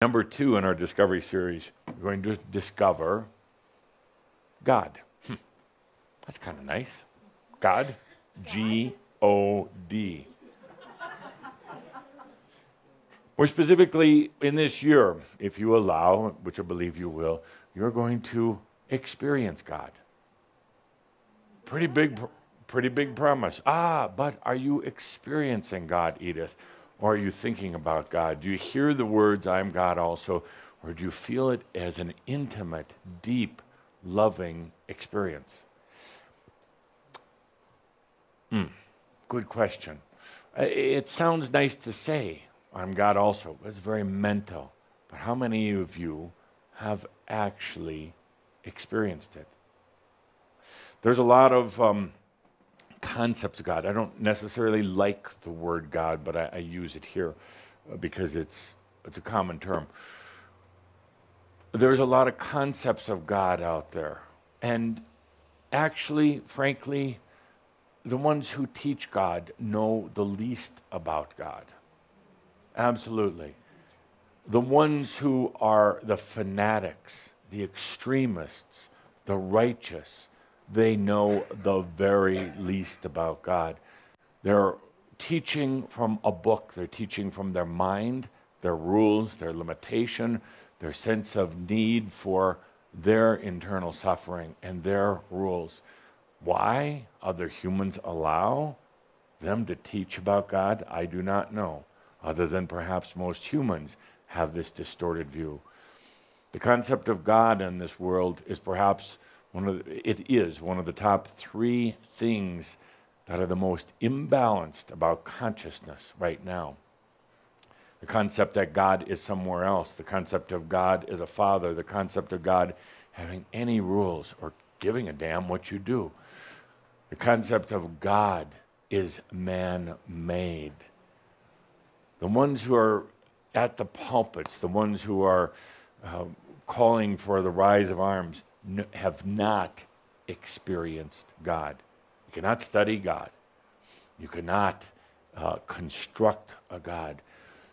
Number 2 in our Discovery series, we're going to discover God. That's kind of nice. God, G-O-D. More specifically, in this year, if you allow, which I believe you will, you're going to experience God. Pretty big promise. But are you experiencing God, Edith? Or are you thinking about God? Do you hear the words, I am God also? Or do you feel it as an intimate, deep, loving experience? Good question. It sounds nice to say, I'm God also. It's very mental. But how many of you have actually experienced it? There's a lot of concepts of God. I don't necessarily like the word God, but I use it here because it's a common term. There's a lot of concepts of God out there. And actually, frankly, the ones who teach God know the least about God. Absolutely. The ones who are the fanatics, the extremists, the righteous, they know the very least about God. They're teaching from a book. They're teaching from their mind, their rules, their limitation, their sense of need for their internal suffering and their rules. Why other humans allow them to teach about God, I do not know, other than perhaps most humans have this distorted view. The concept of God in this world is perhaps one of the top 3 things that are the most imbalanced about consciousness right now. The concept that God is somewhere else, the concept of God as a father, the concept of God having any rules or giving a damn what you do. The concept of God is man-made. The ones who are at the pulpits, the ones who are calling for the rise of arms, have not experienced God. You cannot study God. You cannot construct a God.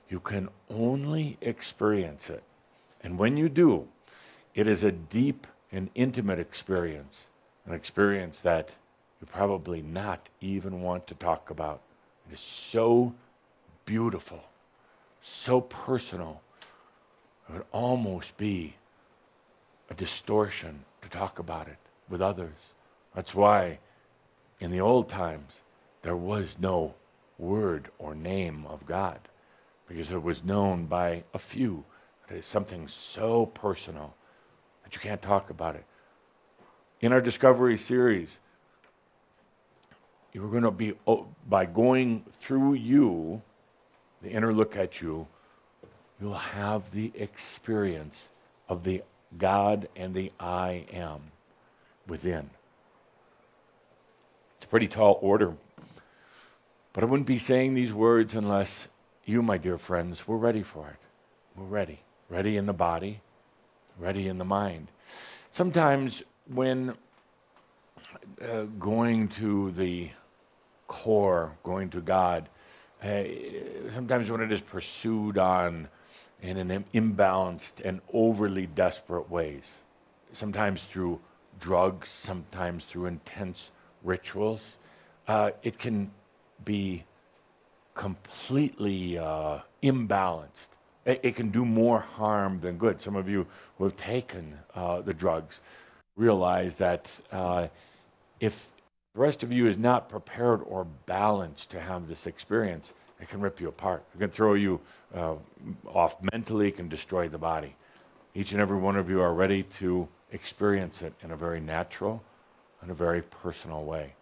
You can only experience it. And when you do, it is a deep and intimate experience, an experience that you probably not even want to talk about. It is so beautiful, so personal, it would almost be a distortion to talk about it with others. That's why in the old times there was no word or name of God, because it was known by a few. It is something so personal that you can't talk about it. In our Discovery series, you're going to be, by going through you, the inner look at you, you'll have the experience of the God and the I am within. It's a pretty tall order, but I wouldn't be saying these words unless you, my dear friends, were ready for it. We're ready. Ready in the body, ready in the mind. Sometimes when going to the core, going to God, sometimes when it is pursued on in an imbalanced and overly desperate ways, sometimes through drugs, sometimes through intense rituals, it can be completely imbalanced. It can do more harm than good. Some of you who have taken the drugs realize that if the rest of you is not prepared or balanced to have this experience, it can rip you apart. It can throw you off mentally, it can destroy the body. Each and every one of you are ready to experience it in a very natural and a very personal way.